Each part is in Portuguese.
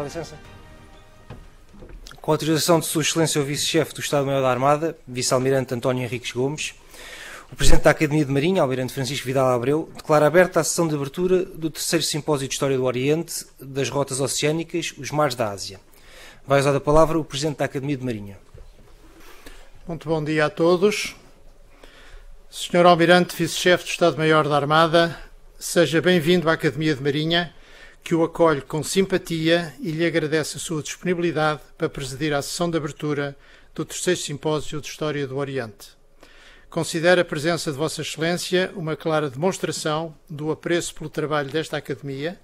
Dá licença. Com a autorização de Sua Excelência o Vice-Chefe do Estado-Maior da Armada, Vice-Almirante António Henriques Gomes, o Presidente da Academia de Marinha, Almirante Francisco Vidal Abreu, declara aberta a sessão de abertura do terceiro Simpósio de História do Oriente, das Rotas Oceânicas, os Mares da Ásia. Vai usar a palavra o Presidente da Academia de Marinha. Muito bom dia a todos. Sr. Almirante Vice-Chefe do Estado-Maior da Armada, seja bem-vindo à Academia de Marinha, que o acolhe com simpatia e lhe agradece a sua disponibilidade para presidir a sessão de abertura do terceiro Simpósio de História do Oriente. Considero a presença de Vossa Excelência uma clara demonstração do apreço pelo trabalho desta Academia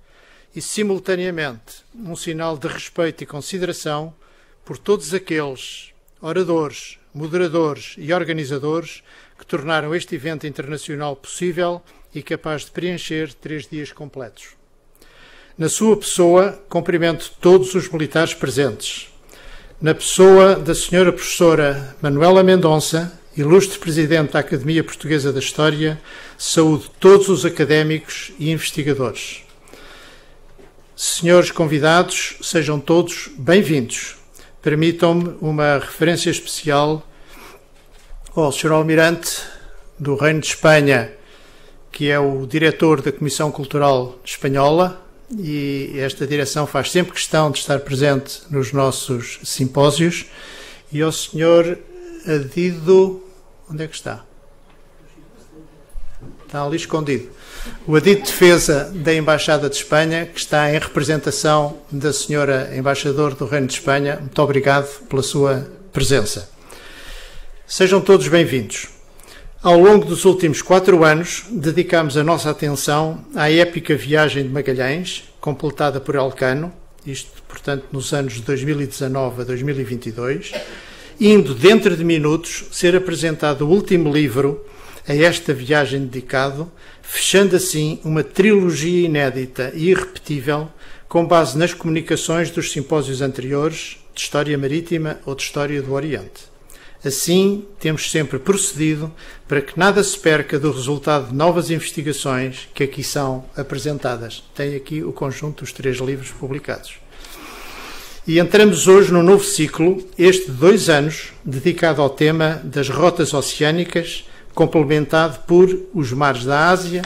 e, simultaneamente, um sinal de respeito e consideração por todos aqueles oradores, moderadores e organizadores que tornaram este evento internacional possível e capaz de preencher 3 dias completos. Na sua pessoa, cumprimento todos os militares presentes. Na pessoa da Sra. Professora Manuela Mendonça, ilustre Presidente da Academia Portuguesa da História, saúdo todos os académicos e investigadores. Senhores convidados, sejam todos bem-vindos. Permitam-me uma referência especial ao Sr. Almirante do Reino de Espanha, que é o diretor da Comissão Cultural Espanhola, e esta direção faz sempre questão de estar presente nos nossos simpósios, e ao Sr. Adido... Onde é que está? Está ali escondido. O Adido de Defesa da Embaixada de Espanha, que está em representação da Sra. Embaixador do Reino de Espanha. Muito obrigado pela sua presença. Sejam todos bem-vindos. Ao longo dos últimos 4 anos, dedicámos a nossa atenção à épica viagem de Magalhães, completada por Elcano, isto, portanto, nos anos de 2019 a 2022, indo, dentro de minutos, ser apresentado o último livro a esta viagem dedicado, fechando assim uma trilogia inédita e irrepetível, com base nas comunicações dos simpósios anteriores de História Marítima ou de História do Oriente. Assim, temos sempre procedido para que nada se perca do resultado de novas investigações que aqui são apresentadas. Tem aqui o conjunto dos 3 livros publicados. E entramos hoje num novo ciclo, este de 2 anos, dedicado ao tema das rotas oceânicas, complementado por os mares da Ásia,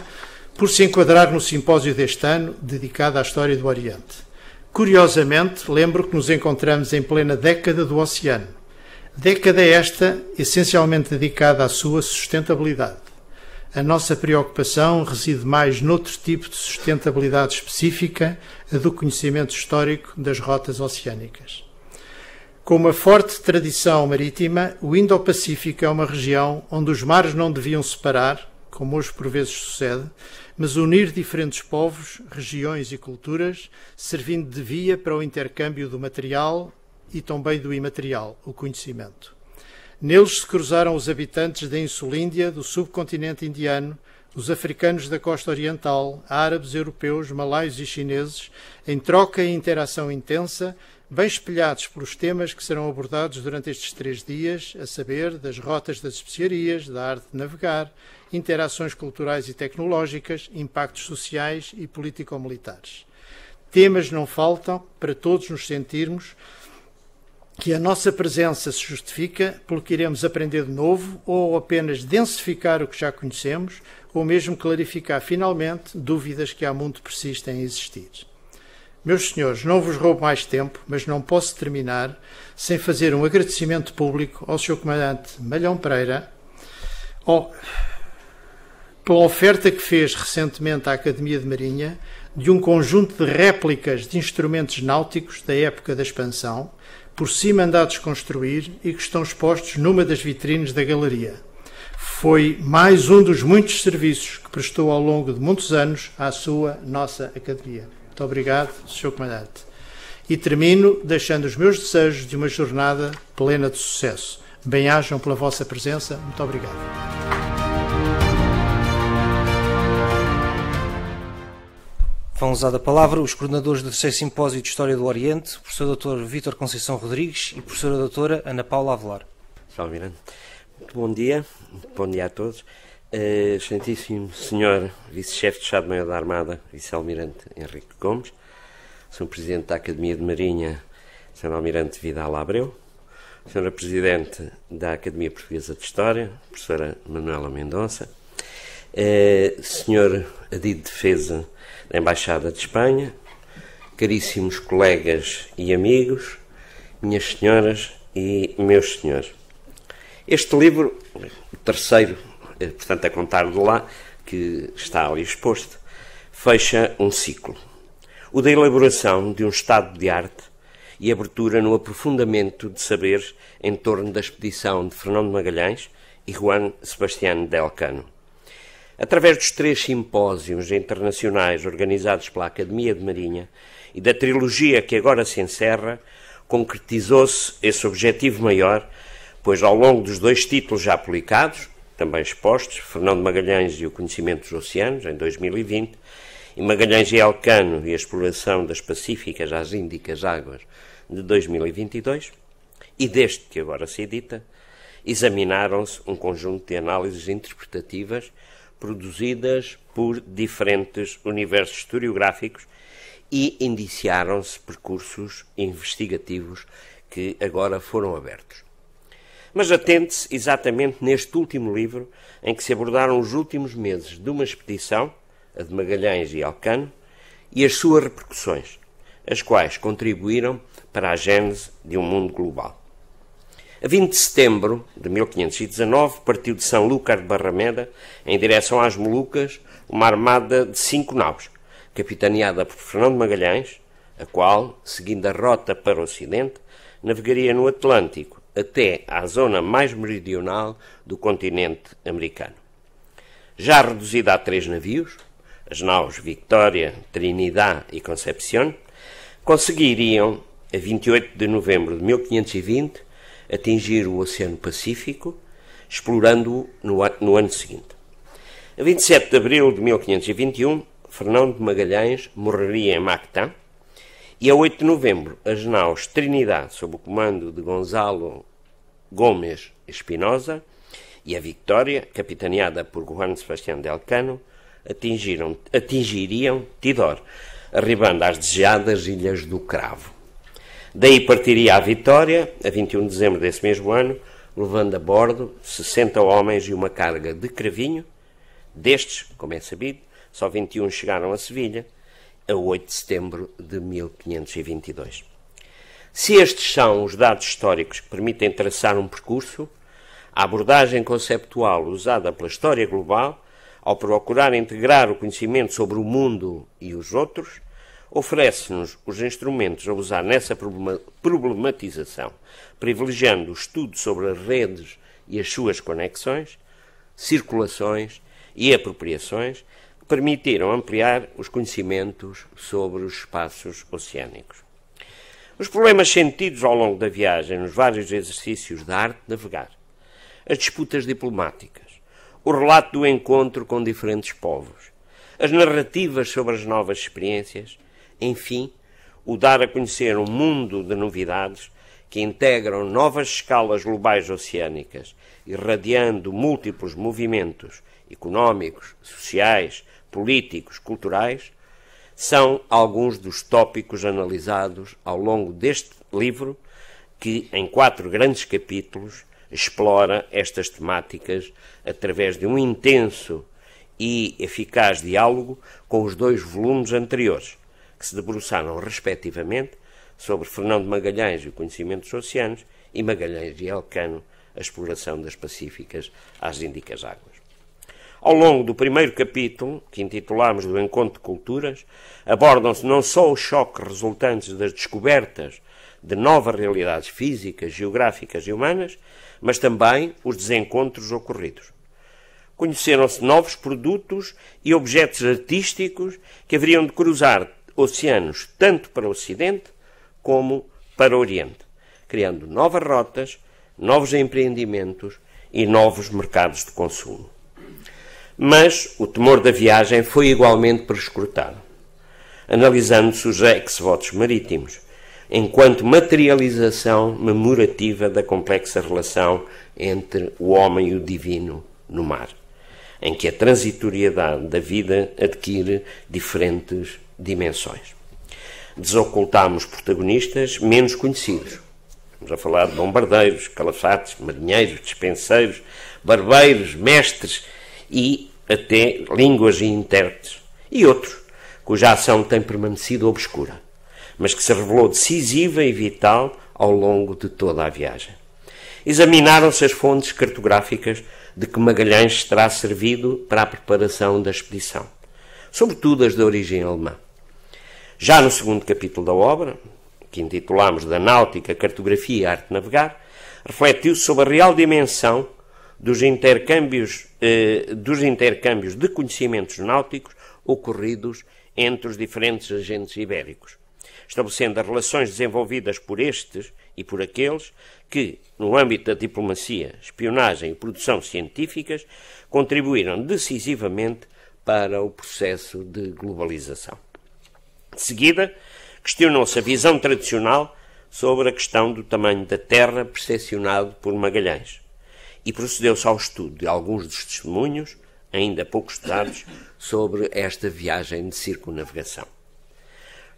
por se enquadrar no simpósio deste ano, dedicado à História do Oriente. Curiosamente, lembro que nos encontramos em plena década do oceano. Década esta essencialmente dedicada à sua sustentabilidade. A nossa preocupação reside mais noutro tipo de sustentabilidade específica, a do conhecimento histórico das rotas oceânicas. Com uma forte tradição marítima, o Indo-Pacífico é uma região onde os mares não deviam separar, como hoje por vezes sucede, mas unir diferentes povos, regiões e culturas, servindo de via para o intercâmbio do material e também do imaterial, o conhecimento. Neles se cruzaram os habitantes da Insulíndia, do subcontinente indiano, os africanos da costa oriental, árabes, europeus, malaios e chineses, em troca e interação intensa, bem espelhados pelos temas que serão abordados durante estes 3 dias, a saber, das rotas das especiarias, da arte de navegar, interações culturais e tecnológicas, impactos sociais e político-militares. Temas não faltam para todos nos sentirmos que a nossa presença se justifica pelo que iremos aprender de novo, ou apenas densificar o que já conhecemos, ou mesmo clarificar finalmente dúvidas que há muito persistem a existir. Meus senhores, não vos roubo mais tempo, mas não posso terminar sem fazer um agradecimento público ao Sr. Comandante Malhão Pereira pela oferta que fez recentemente à Academia de Marinha de um conjunto de réplicas de instrumentos náuticos da época da expansão, por si mandados construir e que estão expostos numa das vitrines da galeria. Foi mais um dos muitos serviços que prestou ao longo de muitos anos à nossa Academia. Muito obrigado, Sr. Comandante. E termino deixando os meus desejos de uma jornada plena de sucesso. Bem-ajam pela vossa presença. Muito obrigado. Vão usar a palavra os coordenadores do terceiro Simpósio de História do Oriente, o professor Dr. Vítor Conceição Rodrigues e a professora doutora Ana Paula Avelar. Sr. Almirante, muito bom dia a todos. Excelentíssimo Sr. Vice-Chefe de Estado-Maior da Armada, Vice-Almirante Henrique Gomes, Sr. Presidente da Academia de Marinha, Sr. Almirante Vidal Abreu, Sra. Presidente da Academia Portuguesa de História, Professora Manuela Mendonça, Sr. Adido de Defesa da Embaixada de Espanha, caríssimos colegas e amigos, minhas senhoras e meus senhores. Este livro, o terceiro, portanto a contar de lá, que está ali exposto, fecha um ciclo. O da elaboração de um estado de arte e abertura no aprofundamento de saberes em torno da expedição de Fernão de Magalhães e Juan Sebastián de Elcano. Através dos 3 simpósios internacionais organizados pela Academia de Marinha e da trilogia que agora se encerra, concretizou-se esse objetivo maior, pois ao longo dos 2 títulos já publicados, também expostos, Fernão de Magalhães e o Conhecimento dos Oceanos, em 2020, e Magalhães e Elcano e a Exploração das Pacíficas às Índicas Águas, de 2022, e deste que agora se edita, examinaram-se um conjunto de análises interpretativas produzidas por diferentes universos historiográficos e indiciaram-se percursos investigativos que agora foram abertos. Mas atente-se exatamente neste último livro, em que se abordaram os últimos meses de uma expedição, a de Magalhães e Elcano, e as suas repercussões, as quais contribuíram para a gênese de um mundo global. A 20 de setembro de 1519 partiu de São Lúcar de Barrameda em direção às Molucas uma armada de 5 naus, capitaneada por Fernão de Magalhães, a qual, seguindo a rota para o ocidente, navegaria no Atlântico até à zona mais meridional do continente americano. Já reduzida a 3 navios, as naus Victoria, Trinidad e Concepción, conseguiriam, a 28 de novembro de 1520, atingir o Oceano Pacífico, explorando-o no ano seguinte. A 27 de abril de 1521, Fernão de Magalhães morreria em Mactán, e a 8 de novembro, as naus Trinidad, sob o comando de Gonzalo Gómez Espinosa, e a Victoria, capitaneada por Juan Sebastián de Elcano, atingiriam Tidor, arribando às desejadas Ilhas do Cravo. Daí partiria a Vitória, a 21 de dezembro desse mesmo ano, levando a bordo 60 homens e uma carga de cravinho. Destes, como é sabido, só 21 chegaram a Sevilha, a 8 de setembro de 1522. Se estes são os dados históricos que permitem traçar um percurso, a abordagem conceptual usada pela história global, ao procurar integrar o conhecimento sobre o mundo e os outros, oferece-nos os instrumentos a usar nessa problematização, privilegiando o estudo sobre as redes e as suas conexões, circulações e apropriações, que permitiram ampliar os conhecimentos sobre os espaços oceânicos. Os problemas sentidos ao longo da viagem nos vários exercícios da arte de navegar, as disputas diplomáticas, o relato do encontro com diferentes povos, as narrativas sobre as novas experiências, enfim, o dar a conhecer um mundo de novidades que integram novas escalas globais oceânicas, irradiando múltiplos movimentos económicos, sociais, políticos, culturais, são alguns dos tópicos analisados ao longo deste livro, que, em 4 grandes capítulos, explora estas temáticas através de um intenso e eficaz diálogo com os 2 volumes anteriores, que se debruçaram, respectivamente, sobre Fernão de Magalhães e o Conhecimento dos Oceanos e Magalhães e Elcano, a exploração das Pacíficas às Índicas Águas. Ao longo do primeiro capítulo, que intitulamos do Encontro de Culturas, abordam-se não só os choques resultantes das descobertas de novas realidades físicas, geográficas e humanas, mas também os desencontros ocorridos. Conheceram-se novos produtos e objetos artísticos que haveriam de cruzar oceanos tanto para o Ocidente como para o Oriente, criando novas rotas, novos empreendimentos e novos mercados de consumo. Mas o temor da viagem foi igualmente prescrutado, analisando-se os ex-votos marítimos, enquanto materialização memorativa da complexa relação entre o homem e o divino no mar, em que a transitoriedade da vida adquire diferentes dimensões. desocultámos protagonistas menos conhecidos. Estamos a falar de bombardeiros, calafates, marinheiros, despenseiros, barbeiros, mestres e até línguas e intérpretes, e outros, cuja ação tem permanecido obscura, mas que se revelou decisiva e vital ao longo de toda a viagem. Examinaram-se as fontes cartográficas de que Magalhães terá servido para a preparação da expedição, sobretudo as de origem alemã. Já no segundo capítulo da obra, que intitulamos da Náutica, Cartografia e Arte de Navegar, refletiu-se sobre a real dimensão dos intercâmbios de conhecimentos náuticos ocorridos entre os diferentes agentes ibéricos, estabelecendo as relações desenvolvidas por estes e por aqueles que, no âmbito da diplomacia, espionagem e produção científicas, contribuíram decisivamente para o processo de globalização. De seguida, questionou-se a visão tradicional sobre a questão do tamanho da Terra percepcionado por Magalhães e procedeu-se ao estudo de alguns dos testemunhos, ainda pouco estudados, sobre esta viagem de circunnavegação.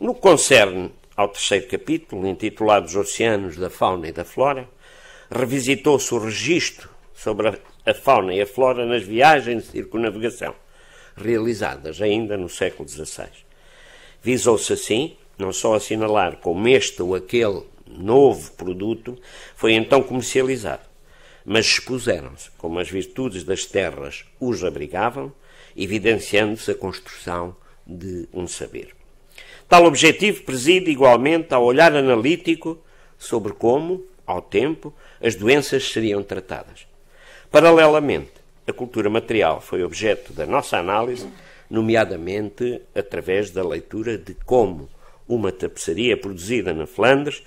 No que concerne ao terceiro capítulo, intitulado Os Oceanos da Fauna e da Flora, revisitou-se o registro sobre a fauna e a flora nas viagens de circunnavegação, realizadas ainda no século XVI. Visou-se assim, não só assinalar como este ou aquele novo produto foi então comercializado, mas expuseram-se como as virtudes das terras os abrigavam, evidenciando-se a construção de um saber. Tal objetivo preside igualmente ao olhar analítico sobre como, ao tempo, as doenças seriam tratadas. Paralelamente, a cultura material foi objeto da nossa análise, nomeadamente através da leitura de como uma tapeçaria produzida na Flandres,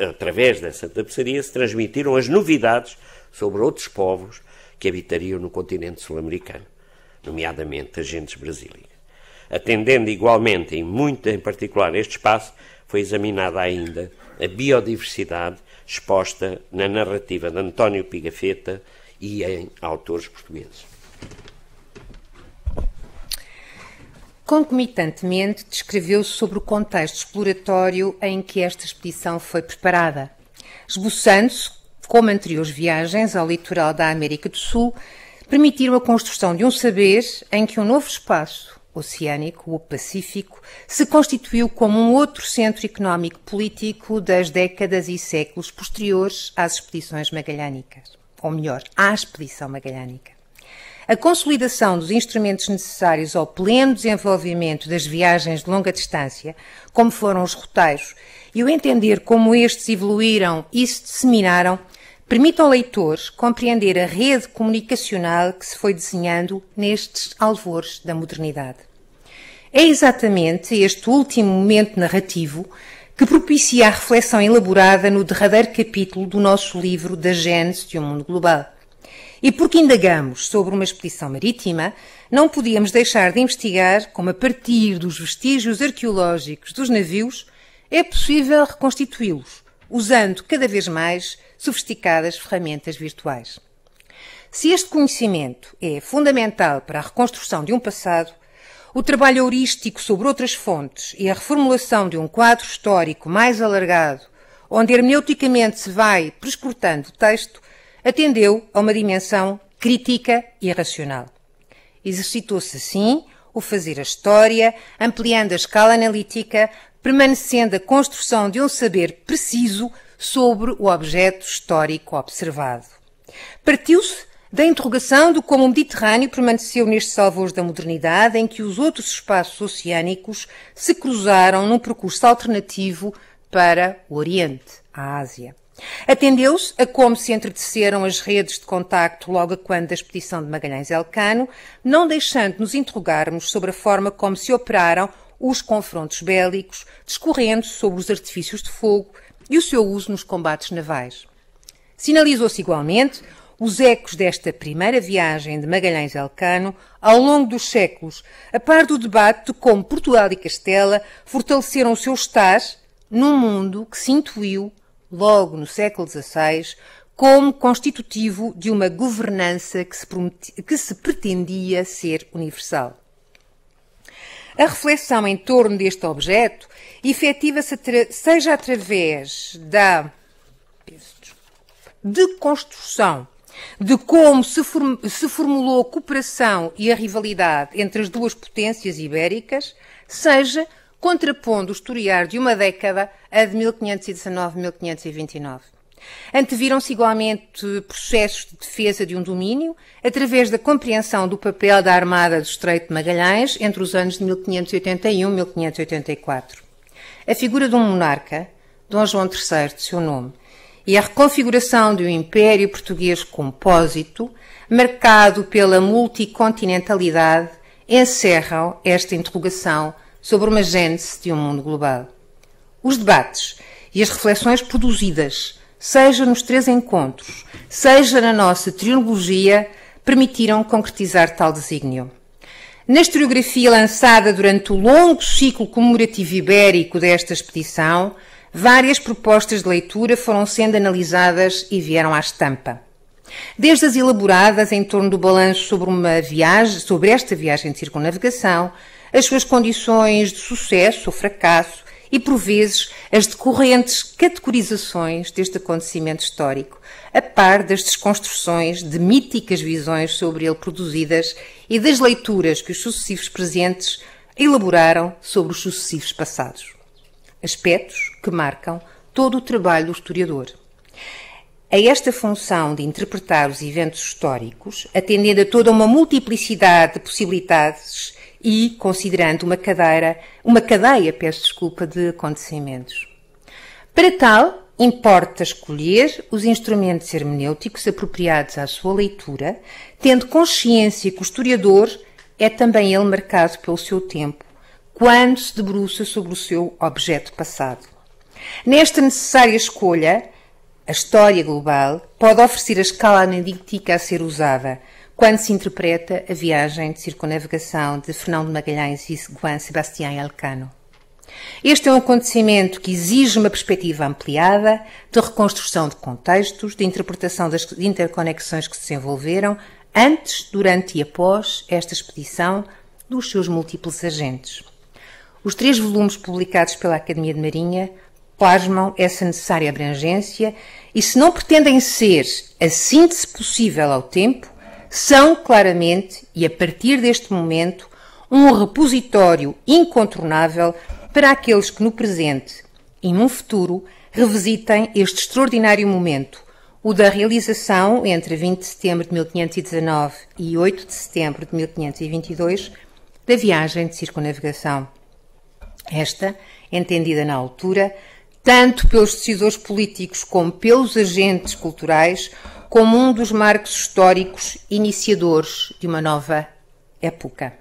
através dessa tapeçaria, se transmitiram as novidades sobre outros povos que habitariam no continente sul-americano, nomeadamente agentes brasílicos. Atendendo igualmente, em particular este espaço, foi examinada ainda a biodiversidade exposta na narrativa de António Pigafetta e em autores portugueses. Concomitantemente, descreveu-se sobre o contexto exploratório em que esta expedição foi preparada, esboçando-se, como anteriores viagens ao litoral da América do Sul, permitiram a construção de um saber em que um novo espaço oceânico, o Pacífico, se constituiu como um outro centro económico-político das décadas e séculos posteriores às expedições magalhânicas, ou melhor, à expedição magalhânica. A consolidação dos instrumentos necessários ao pleno desenvolvimento das viagens de longa distância, como foram os roteiros, e o entender como estes evoluíram e se disseminaram, permite ao leitor compreender a rede comunicacional que se foi desenhando nestes alvores da modernidade. É exatamente este último momento narrativo que propicia a reflexão elaborada no derradeiro capítulo do nosso livro da Gênese de um Mundo Global. E porque indagamos sobre uma expedição marítima, não podíamos deixar de investigar como, a partir dos vestígios arqueológicos dos navios, é possível reconstituí-los, usando cada vez mais sofisticadas ferramentas virtuais. Se este conhecimento é fundamental para a reconstrução de um passado, o trabalho heurístico sobre outras fontes e a reformulação de um quadro histórico mais alargado, onde hermeneuticamente se vai prescrutando o texto, atendeu a uma dimensão crítica e racional. Exercitou-se assim o fazer a história, ampliando a escala analítica, permanecendo a construção de um saber preciso sobre o objeto histórico observado. Partiu-se da interrogação de como o Mediterrâneo permaneceu nestes alvores da modernidade em que os outros espaços oceânicos se cruzaram num percurso alternativo para o Oriente, a Ásia. Atendeu-se a como se entreteceram as redes de contacto logo a quando da expedição de Magalhães-Elcano, não deixando de nos interrogarmos sobre a forma como se operaram os confrontos bélicos, discorrendo sobre os artifícios de fogo e o seu uso nos combates navais. Sinalizou-se igualmente os ecos desta primeira viagem de Magalhães-Elcano ao longo dos séculos, a par do debate de como Portugal e Castela fortaleceram o seu estar num mundo que se intuiu, logo no século XVI, como constitutivo de uma governança que se pretendia ser universal. A reflexão em torno deste objeto efetiva-se seja através da deconstrução de como se formulou a cooperação e a rivalidade entre as duas potências ibéricas, seja contrapondo o historiar de uma década a de 1519-1529. Anteviram-se igualmente processos de defesa de um domínio através da compreensão do papel da Armada do Estreito de Magalhães entre os anos de 1581 e 1584. A figura de um monarca, Dom João III, de seu nome, e a reconfiguração de um império português compósito, marcado pela multicontinentalidade, encerram esta interrogação sobre uma gênese de um mundo global. Os debates e as reflexões produzidas, seja nos 3 encontros, seja na nossa trilogia, permitiram concretizar tal desígnio. Na historiografia lançada durante o longo ciclo comemorativo ibérico desta expedição, várias propostas de leitura foram sendo analisadas e vieram à estampa. Desde as elaboradas em torno do balanço sobre esta viagem de circunnavegação, as suas condições de sucesso ou fracasso e, por vezes, as decorrentes categorizações deste acontecimento histórico, a par das desconstruções de míticas visões sobre ele produzidas e das leituras que os sucessivos presentes elaboraram sobre os sucessivos passados. Aspectos que marcam todo o trabalho do historiador. A esta função de interpretar os eventos históricos, atendendo a toda uma multiplicidade de possibilidades e considerando uma cadeia de acontecimentos. Para tal, importa escolher os instrumentos hermenêuticos apropriados à sua leitura, tendo consciência que o historiador é também ele marcado pelo seu tempo, quando se debruça sobre o seu objeto passado. Nesta necessária escolha, a história global pode oferecer a escala analítica a ser usada quando se interpreta a viagem de circunnavegação de Fernão de Magalhães e Juan Sebastián Elcano. Este é um acontecimento que exige uma perspectiva ampliada de reconstrução de contextos, de interpretação das interconexões que se desenvolveram antes, durante e após esta expedição dos seus múltiplos agentes. Os 3 volumes publicados pela Academia de Marinha plasmam essa necessária abrangência e, se não pretendem ser a síntese possível ao tempo, são claramente, e a partir deste momento, um repositório incontornável para aqueles que no presente e num futuro revisitem este extraordinário momento, o da realização, entre 20 de setembro de 1519 e 8 de setembro de 1522, da viagem de circunnavegação. Esta, entendida na altura, tanto pelos decisores políticos como pelos agentes culturais, como um dos marcos históricos iniciadores de uma nova época.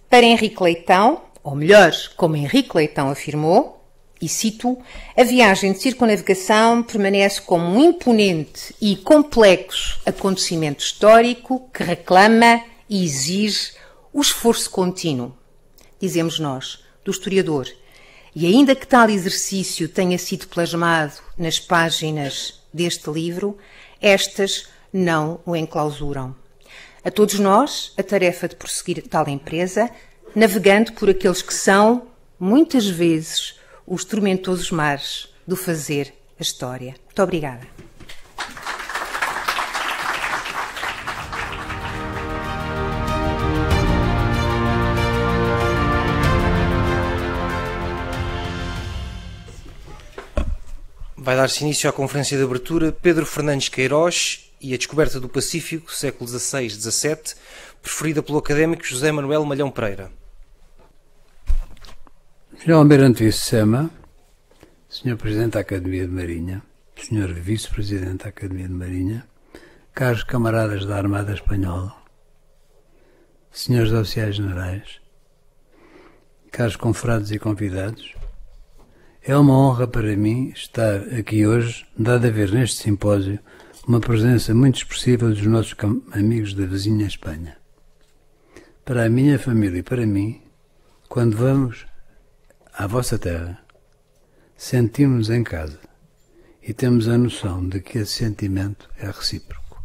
Para Henrique Leitão, ou melhor, como Henrique Leitão afirmou, e cito, a viagem de circunnavegação permanece como um imponente e complexo acontecimento histórico que reclama e exige o esforço contínuo, dizemos nós, do historiador. E ainda que tal exercício tenha sido plasmado nas páginas deste livro, estas não o enclausuram. A todos nós, a tarefa de prosseguir tal empresa, navegando por aqueles que são, muitas vezes, os tormentosos mares do fazer a história. Muito obrigada. Vai dar-se início à conferência de abertura Pedro Fernandes Queiroz e a descoberta do Pacífico, século XVI-XVII, preferida pelo académico José Manuel Malhão Pereira. João Almirante Vicema, Sr. Presidente da Academia de Marinha, Sr. Vice-Presidente da Academia de Marinha, caros camaradas da Armada Espanhola, Srs. Oficiais Generais, caros confrades e convidados, é uma honra para mim estar aqui hoje, dado a ver neste simpósio uma presença muito expressiva dos nossos amigos da vizinha Espanha. Para a minha família e para mim, quando vamos à vossa terra, sentimos-nos em casa e temos a noção de que esse sentimento é recíproco.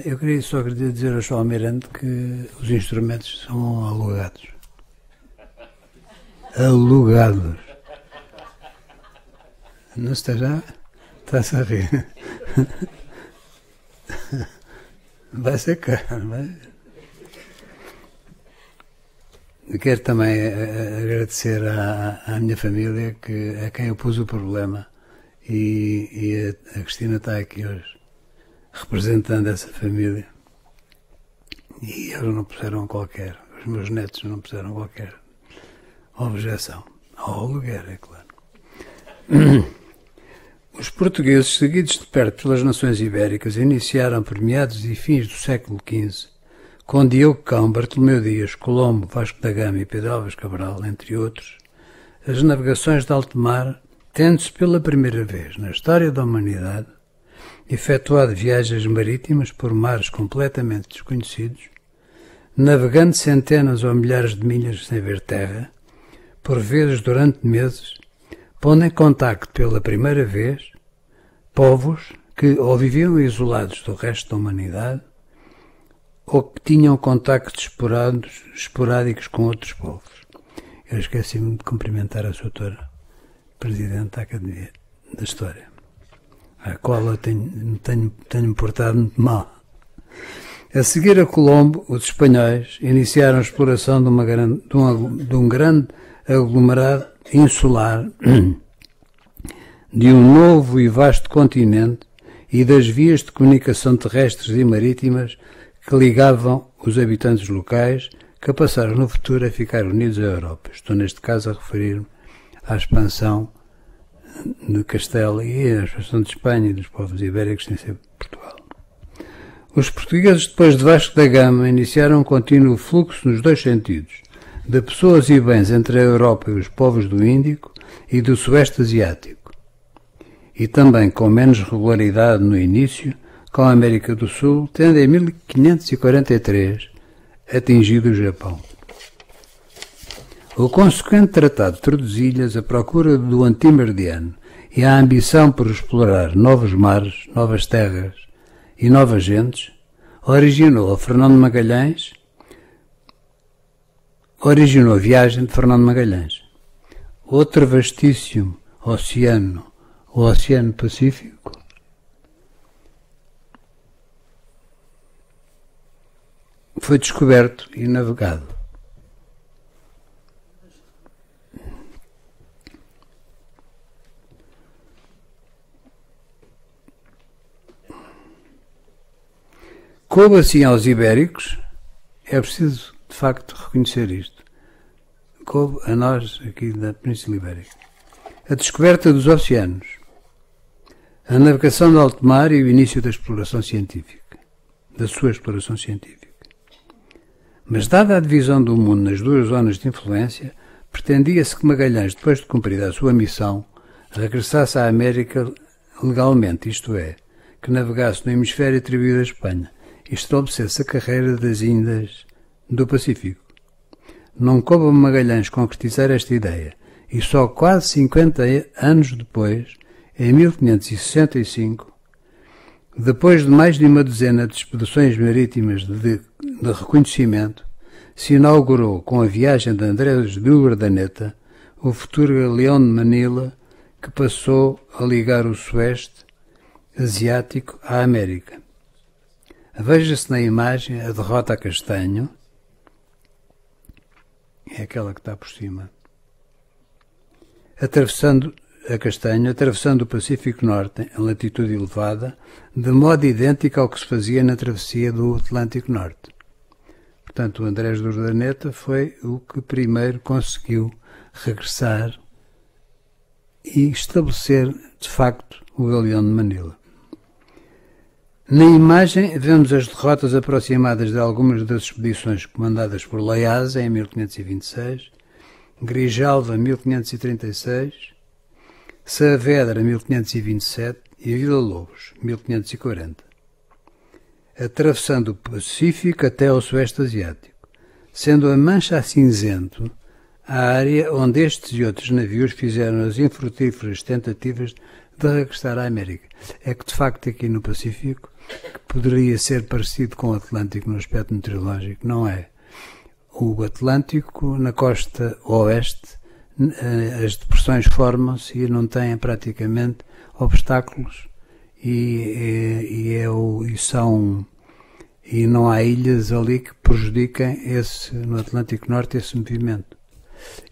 Eu só queria dizer ao Sr. Almirante que os instrumentos são alugados. Alugados. Não está-se a rir. Vai ser caro, vai. Quero também agradecer à minha família, a quem eu pus o problema, e a Cristina está aqui hoje, representando essa família, e eles não puseram qualquer, os meus netos não puseram qualquer objeção ao aluguer, é claro. Os portugueses, seguidos de perto pelas nações ibéricas, iniciaram por meados e fins do século XV, com Diogo Cão, Bartolomeu Dias, Colombo, Vasco da Gama e Pedro Álvares Cabral, entre outros, as navegações de alto mar, tendo-se pela primeira vez na história da humanidade efetuado viagens marítimas por mares completamente desconhecidos, navegando centenas ou milhares de milhas sem ver terra, por vezes durante meses, pondo em contacto pela primeira vez povos que ou viviam isolados do resto da humanidade ou que tinham contactos esporádicos com outros povos. Eu esqueci-me de cumprimentar a Sra. Doutora Presidente da Academia da História, à qual eu tenho portado muito mal. A seguir a Colombo, os espanhóis iniciaram a exploração de um grande aglomerado insular, de um novo e vasto continente e das vias de comunicação terrestres e marítimas que ligavam os habitantes locais, que passaram no futuro a ficar unidos à Europa. Estou neste caso a referir-me à expansão de Castela e à expansão de Espanha e dos povos ibéricos sem ser Portugal. Os portugueses, depois de Vasco da Gama, iniciaram um contínuo fluxo nos dois sentidos, de pessoas e bens entre a Europa e os povos do Índico e do Sueste Asiático, e também com menos regularidade no início, com a América do Sul, tendo em 1543 atingido o Japão. O consequente Tratado de Tordesilhas, a procura do antimeridiano e a ambição por explorar novos mares, novas terras e novas gentes, originou a viagem de Fernando Magalhães. Outro vastíssimo oceano, o Oceano Pacífico, foi descoberto e navegado. Coube assim aos ibéricos, é preciso de facto reconhecer isto, coube a nós aqui da Península Ibérica, a descoberta dos oceanos, a navegação de alto mar e o início da exploração científica, da sua exploração científica. Mas, dada a divisão do mundo nas duas zonas de influência, pretendia-se que Magalhães, depois de cumprida a sua missão, regressasse à América legalmente, isto é, que navegasse no hemisfério atribuído à Espanha e estabelecesse a carreira das Índias do Pacífico. Não coube a Magalhães concretizar esta ideia, e só quase 50 anos depois, em 1565, depois de mais de uma dezena de expedições marítimas de reconhecimento, se inaugurou com a viagem de Andrés de Urdaneta o futuro galeão de Manila, que passou a ligar o Sueste Asiático à América. Veja-se na imagem a derrota a Castanho, é aquela que está por cima, atravessando o Pacífico Norte em latitude elevada, de modo idêntico ao que se fazia na travessia do Atlântico Norte. Portanto, o Andrés de Urdaneta foi o que primeiro conseguiu regressar e estabelecer, de facto, o galeão de Manila. Na imagem vemos as derrotas aproximadas de algumas das expedições comandadas por Laiasa em 1526, Grijalva em 1536, Saavedra em 1527 e Vila Lobos, 1540, atravessando o Pacífico até ao Sueste Asiático, sendo a mancha a cinzento à área onde estes e outros navios fizeram as infrutíferas tentativas de regressar à América. É que, de facto, aqui no Pacífico, que poderia ser parecido com o Atlântico no aspecto meteorológico, não é. O Atlântico, na costa oeste, as depressões formam-se e não têm praticamente obstáculos e não há ilhas ali que prejudiquem no Atlântico Norte esse movimento.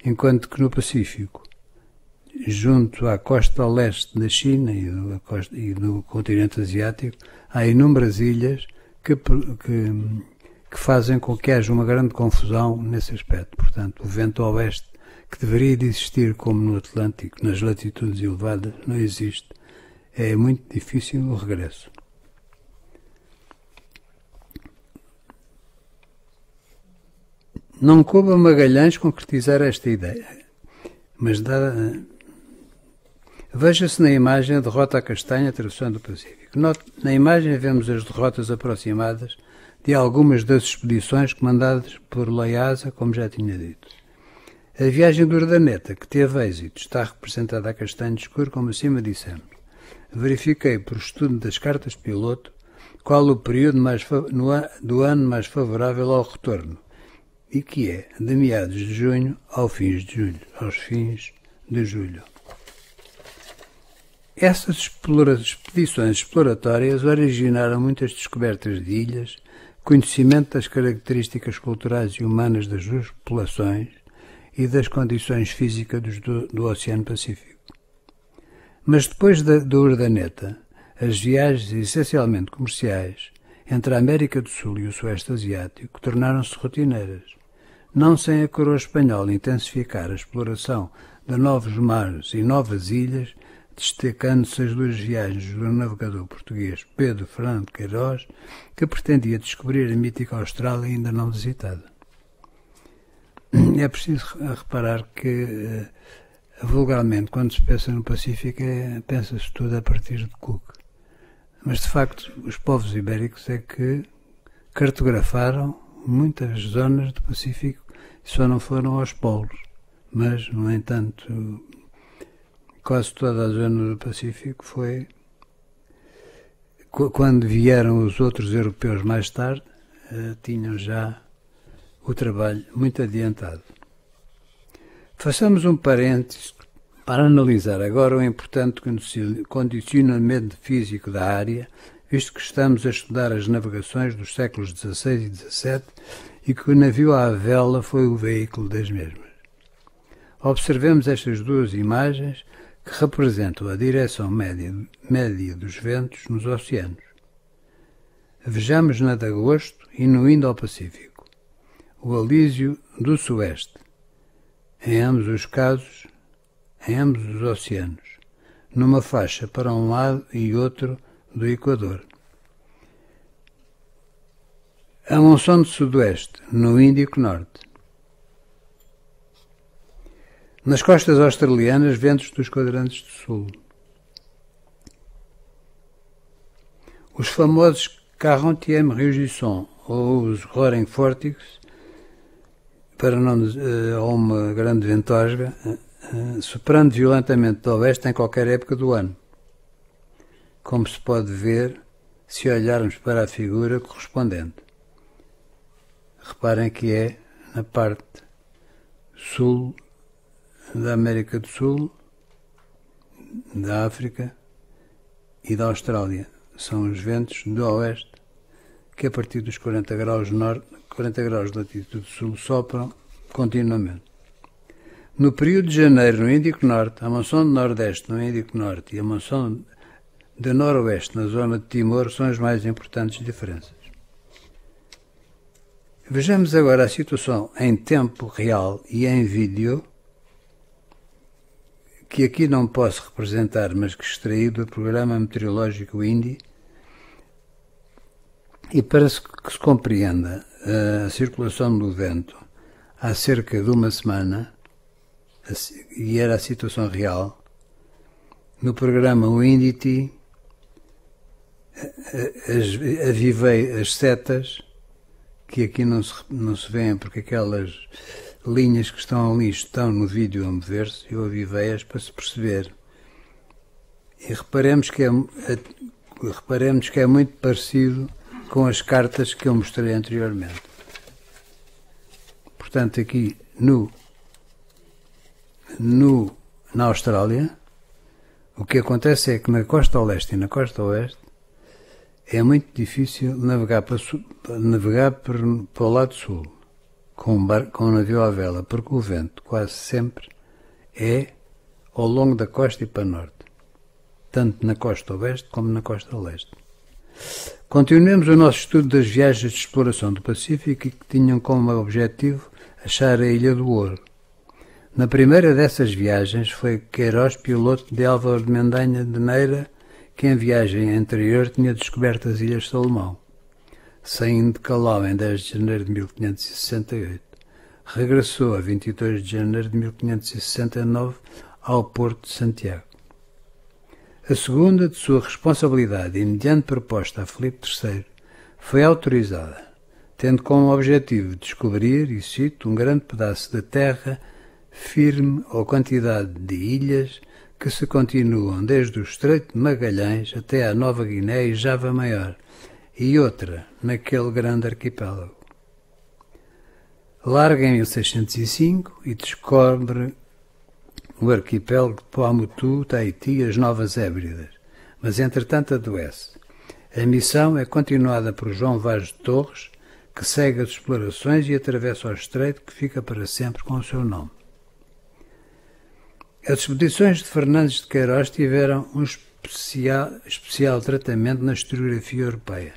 Enquanto que no Pacífico, junto à costa leste da China e do continente asiático, há inúmeras ilhas que fazem com que haja uma grande confusão nesse aspecto. Portanto, o vento oeste, que deveria de existir como no Atlântico, nas latitudes elevadas, não existe. É muito difícil o regresso. Não coube a Magalhães concretizar esta ideia, mas veja-se na imagem a derrota à Castanha atravessando o Pacífico. Na imagem vemos as derrotas aproximadas de algumas das expedições comandadas por Loiasa, como já tinha dito. A viagem do Urdaneta, que teve êxito, está representada a castanho escuro, como acima dissemos. Verifiquei, por estudo das cartas piloto, qual o período do ano mais favorável ao retorno, e que é de meados de junho aos fins de julho. Essas expedições exploratórias originaram muitas descobertas de ilhas, conhecimento das características culturais e humanas das duas populações e das condições físicas do Oceano Pacífico. Mas depois do Urdaneta, as viagens essencialmente comerciais entre a América do Sul e o Sueste Asiático tornaram-se rotineiras, não sem a coroa espanhola intensificar a exploração de novos mares e novas ilhas, destacando-se as duas viagens do navegador português Pedro Fernando Queiroz, que pretendia descobrir a mítica Austrália ainda não visitada. É preciso reparar que, vulgarmente, quando se pensa no Pacífico, pensa-se tudo a partir de Cook. Mas, de facto, os povos ibéricos é que cartografaram muitas zonas do Pacífico e só não foram aos polos. Mas, no entanto, quase toda a zona do Pacífico foi... Quando vieram os outros europeus mais tarde, tinham já o trabalho muito adiantado. Façamos um parênteses para analisar agora o importante condicionamento físico da área, visto que estamos a estudar as navegações dos séculos XVI e XVII e que o navio à vela foi o veículo das mesmas. Observemos estas duas imagens que representam a direção média dos ventos nos oceanos. Vejamos na de agosto e no Indo-Pacífico, o alísio do Sueste, em ambos os casos, em ambos os oceanos, numa faixa para um lado e outro do Equador. A monção do Sudoeste, no Índico Norte. Nas costas australianas, ventos dos quadrantes do Sul. Os famosos 40e Régisson, ou os Roaring Forties, para não ou uma grande ventosga, soprando violentamente do oeste em qualquer época do ano, como se pode ver se olharmos para a figura correspondente. Reparem que é na parte sul da América do Sul, da África e da Austrália. São os ventos do oeste que a partir dos 40 graus de latitude sul sopram continuamente. No período de janeiro no Índico Norte, a monção de nordeste no Índico Norte e a monção de noroeste na zona de Timor são as mais importantes diferenças. Vejamos agora a situação em tempo real e em vídeo, que aqui não posso representar, mas que extraí do programa meteorológico INDI, e para que se compreenda a circulação do vento há cerca de uma semana, e era a situação real, no programa Windy, avivei as setas, que aqui não se vêem porque aquelas linhas que estão ali estão no vídeo a mover-se, eu avivei-as para se perceber. E reparemos que é muito parecido com as cartas que eu mostrei anteriormente. Portanto, aqui na Austrália, o que acontece é que na costa leste e na costa oeste é muito difícil navegar para o lado sul com um navio à vela, porque o vento quase sempre é ao longo da costa e para norte, tanto na costa oeste como na costa leste. Continuemos o nosso estudo das viagens de exploração do Pacífico que tinham como objetivo achar a Ilha do Ouro. Na primeira dessas viagens foi Queiroz, piloto de Álvaro de Mendanha de Neira, que em viagem anterior tinha descoberto as Ilhas Salomão, saindo de Calau em 10 de janeiro de 1568. Regressou a 22 de janeiro de 1569 ao Porto de Santiago. A segunda, de sua responsabilidade e mediante proposta a Filipe III, foi autorizada, tendo como objetivo descobrir, e cito, um grande pedaço de terra firme ou quantidade de ilhas que se continuam desde o Estreito de Magalhães até à Nova Guiné e Java Maior, e outra naquele grande arquipélago. Larga em 1605 e descobre o arquipélago de Paumotu, Tahiti e as Novas Hébridas, mas entretanto adoece. A missão é continuada por João Vaz de Torres, que segue as explorações e atravessa o estreito que fica para sempre com o seu nome. As expedições de Fernandes de Queiroz tiveram um especial tratamento na historiografia europeia,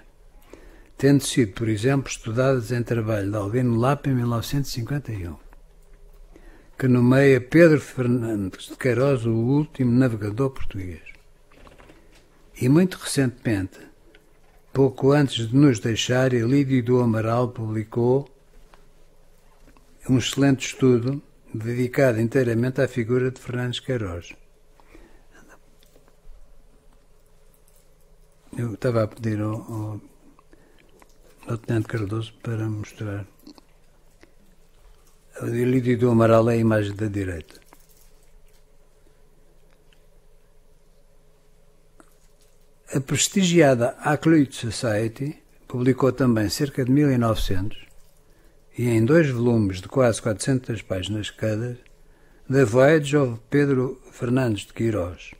tendo sido, por exemplo, estudadas em trabalho de Albino Lapa em 1951, que nomeia Pedro Fernandes de Queiroz o último navegador português. E muito recentemente, pouco antes de nos deixar, Elídio do Amaral publicou um excelente estudo dedicado inteiramente à figura de Fernandes de Queiroz. Eu estava a pedir ao Tenente Cardoso para mostrar. O Elídio do Amaral é a imagem da direita. A prestigiada Hakluyt Society publicou também cerca de 1900 e em 2 volumes de quase 400 páginas cada, The Voyage of Pedro Fernandes de Queiroz.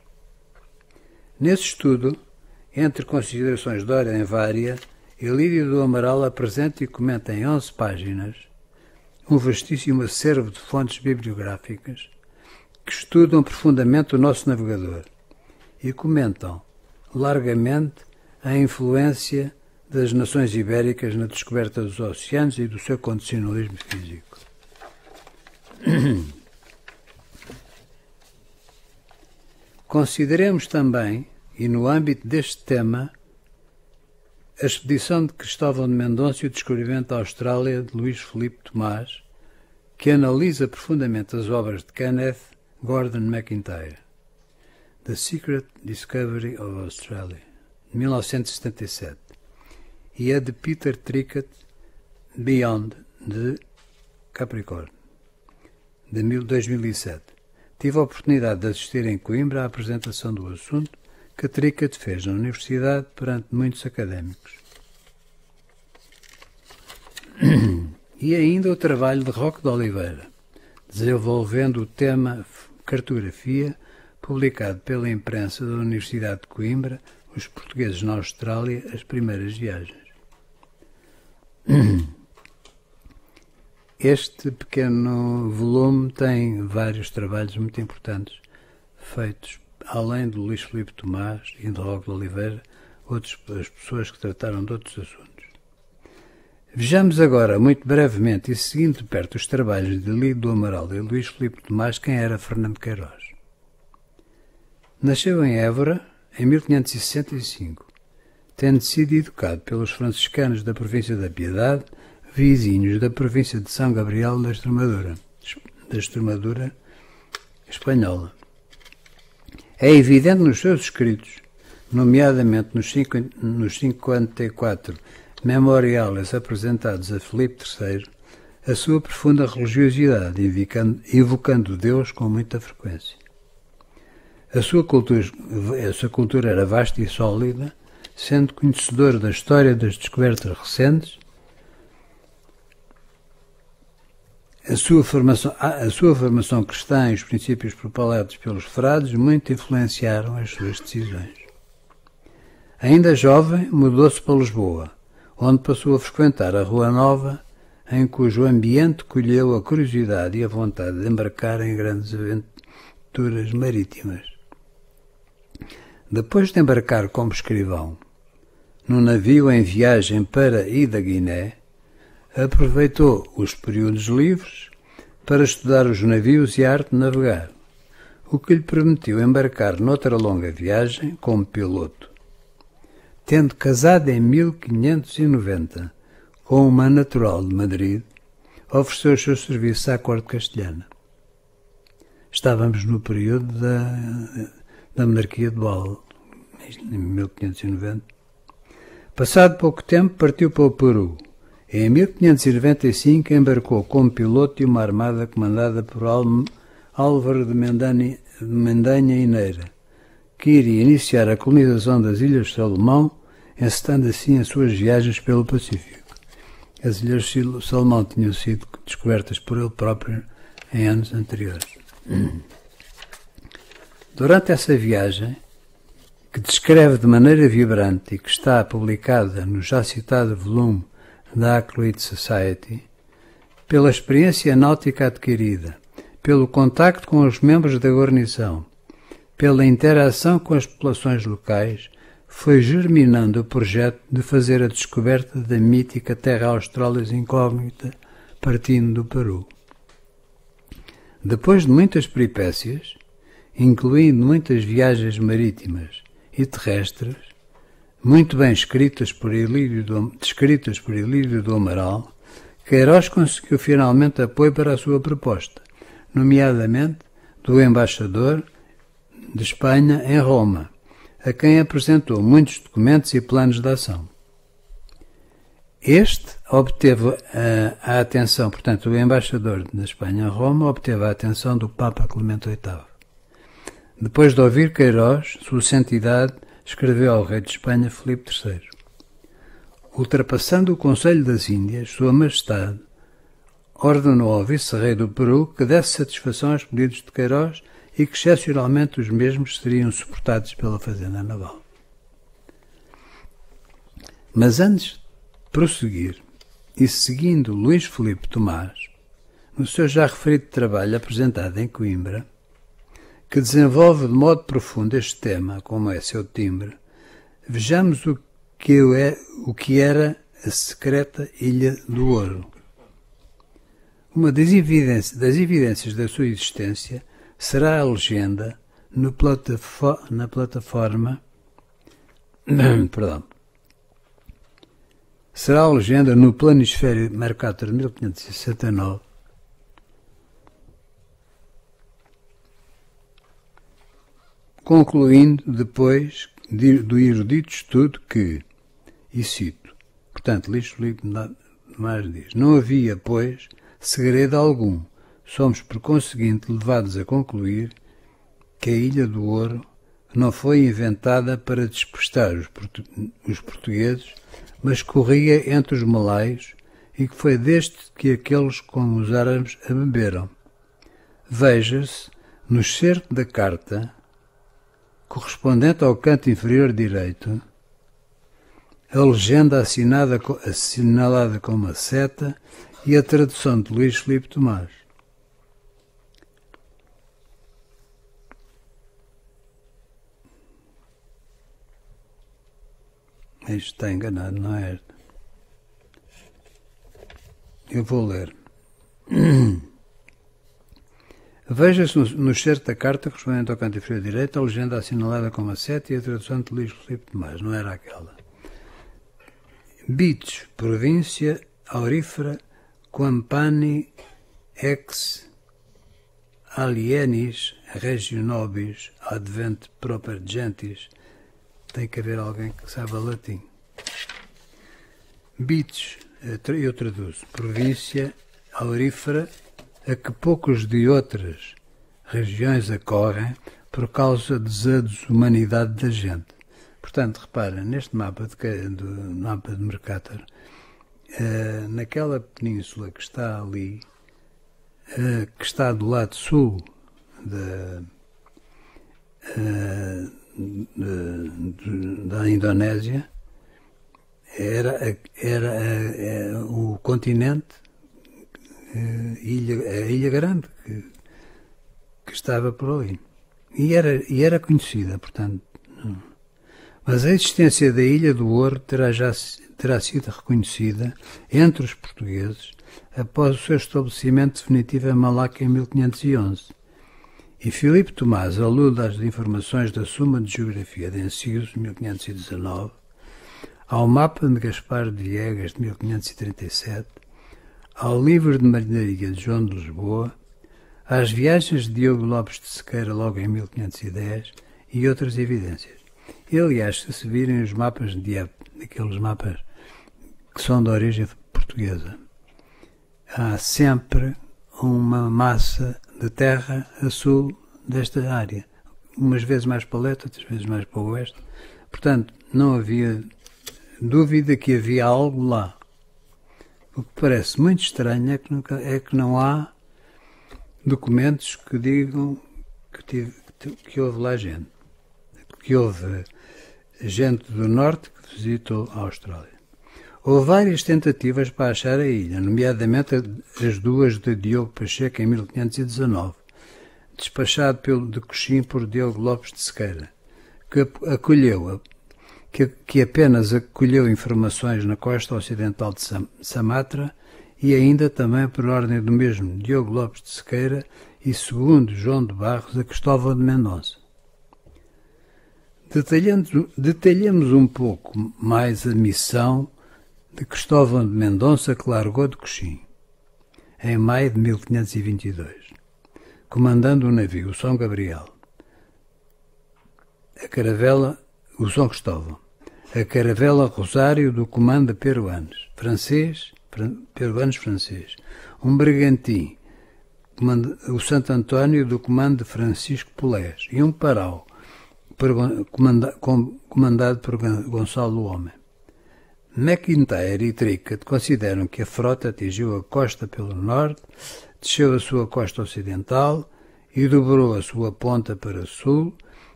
Nesse estudo, entre considerações de ordem vária, Elídio do Amaral apresenta e comenta em 11 páginas um vastíssimo acervo de fontes bibliográficas que estudam profundamente o nosso navegador e comentam largamente a influência das nações ibéricas na descoberta dos oceanos e do seu condicionalismo físico. Consideremos também, e no âmbito deste tema, a expedição de Cristóvão de Mendonça e o descobrimento da Austrália de Luís Filipe Tomás, que analisa profundamente as obras de Kenneth Gordon McIntyre, The Secret Discovery of Australia, de 1977, e a de Peter Trickett, Beyond, de Capricórnio, de 2007. Tive a oportunidade de assistir em Coimbra à apresentação do assunto que Trickett fez na Universidade perante muitos académicos. E ainda o trabalho de Roque de Oliveira, desenvolvendo o tema cartografia, publicado pela imprensa da Universidade de Coimbra, Os Portugueses na Austrália, as primeiras viagens. Este pequeno volume tem vários trabalhos muito importantes feitos, além do Luís Filipe Tomás e de Roque de Oliveira, as pessoas que trataram de outros assuntos. Vejamos agora, muito brevemente, e seguindo de perto os trabalhos de Elídio do Amaral e Luís Filipe Tomás, quem era Fernando de Queiroz. Nasceu em Évora em 1565, tendo sido educado pelos franciscanos da província da Piedade, vizinhos da província de São Gabriel da Extremadura espanhola. É evidente nos seus escritos, nomeadamente nos 54 memoriales apresentados a Filipe III, a sua profunda religiosidade, invocando Deus com muita frequência. A sua cultura era vasta e sólida, sendo conhecedor da história das descobertas recentes. A sua formação cristã e os princípios propalados pelos frades muito influenciaram as suas decisões. Ainda jovem, mudou-se para Lisboa, onde passou a frequentar a Rua Nova, em cujo ambiente colheu a curiosidade e a vontade de embarcar em grandes aventuras marítimas. Depois de embarcar como escrivão num navio em viagem para e da Guiné, aproveitou os períodos livres para estudar os navios e a arte de navegar, o que lhe permitiu embarcar noutra longa viagem como piloto. Tendo casado em 1590 com uma natural de Madrid, ofereceu os seus serviços à corte castelhana. Estávamos no período da monarquia de Boal, em 1590. Passado pouco tempo, partiu para o Peru. Em 1595 embarcou como piloto de uma armada comandada por Álvaro de Mendanha e Neira, que iria iniciar a colonização das Ilhas de Salomão, encetando assim as suas viagens pelo Pacífico. As Ilhas de Salomão tinham sido descobertas por ele próprio em anos anteriores. Durante essa viagem, que descreve de maneira vibrante e que está publicada no já citado volume da Hakluyt Society, pela experiência náutica adquirida, pelo contacto com os membros da guarnição, pela interação com as populações locais, foi germinando o projeto de fazer a descoberta da mítica Terra Australis incógnita, partindo do Peru. Depois de muitas peripécias, incluindo muitas viagens marítimas e terrestres, muito bem descritas por Ilírio do Amaral, Queiroz conseguiu finalmente apoio para a sua proposta, nomeadamente do embaixador de Espanha em Roma, a quem apresentou muitos documentos e planos de ação. Este obteve a atenção, portanto, o embaixador da Espanha em Roma obteve a atenção do Papa Clemente VIII. Depois de ouvir Queiroz, Sua Santidade escreveu ao rei de Espanha, Filipe III. Ultrapassando o Conselho das Índias, Sua Majestade ordenou ao vice-rei do Peru que desse satisfação aos pedidos de Queiroz e que, excepcionalmente, os mesmos seriam suportados pela Fazenda Naval. Mas antes de prosseguir, e seguindo Luís Filipe Tomás, no seu já referido trabalho apresentado em Coimbra, que desenvolve de modo profundo este tema, como é seu timbre, vejamos o que era a secreta Ilha do Ouro. Uma das evidências da sua existência será a legenda na plataforma será a legenda no Planisfério Mercator de 1569, concluindo depois do erudito estudo que, e cito, portanto, Luís Filipe Tomás diz, não havia, pois, segredo algum, somos por conseguinte levados a concluir que a Ilha do Ouro não foi inventada para despistar os portugueses, mas corria entre os malaios e que foi deste que aqueles como os árabes a beberam. Veja-se no excerto da carta correspondente ao canto inferior direito, a legenda assinalada com uma seta e a tradução de Luís Filipe Tomás. Isto está enganado, não é? Eu vou ler. Veja-se no excerto da carta, correspondente ao canto inferior direito, a legenda assinalada com uma seta e a tradução de Luís Filipe Tomás. Não era aquela. Bitos, província aurífera, Quampani ex alienis regionobis advent proper gentis. Tem que haver alguém que saiba latim. Bitos, eu traduzo, província aurífera a que poucos de outras regiões acorrem por causa da desumanidade da gente. Portanto, repara, neste mapa de Mercator, naquela península que está ali, que está do lado sul da Indonésia, era o continente, a Ilha Grande, que estava por ali. E era conhecida, portanto. Mas a existência da Ilha do Ouro terá sido reconhecida entre os portugueses após o seu estabelecimento definitivo em Malaca em 1511. E Filipe Tomás alude às informações da Suma de Geografia de Enciso, 1519, ao mapa de Gaspar de Viegas, de 1537, ao livro de marinaria de João de Lisboa, às viagens de Diogo Lopes de Sequeira, logo em 1510, e outras evidências. E, aliás, se virem os mapas de época, aqueles mapas que são de origem portuguesa, há sempre uma massa de terra a sul desta área, umas vezes mais para o leste, outras vezes mais para o oeste. Portanto, não havia dúvida que havia algo lá. O que parece muito estranho é que não há documentos que digam que houve lá gente, que houve gente do norte que visitou a Austrália. Houve várias tentativas para achar a ilha, nomeadamente as duas de Diogo Pacheco em 1519, despachado de Coxim por Diogo Lopes de Sequeira, que apenas acolheu informações na costa ocidental de Samatra, e ainda também por ordem do mesmo Diogo Lopes de Sequeira e, segundo João de Barros, a Cristóvão de Mendonça. Detalhamos um pouco mais a missão de Cristóvão de Mendonça, que largou de Coxim em maio de 1522, comandando o navio São Gabriel, o São Cristóvão, a caravela Rosário do comando de peruanos francês, um bergantim, o Santo António do comando de Francisco Polés, e um parau, comandado por Gonçalo Homem. McIntyre e Trickett consideram que a frota atingiu a costa pelo norte, desceu a sua costa ocidental e dobrou a sua ponta para sul,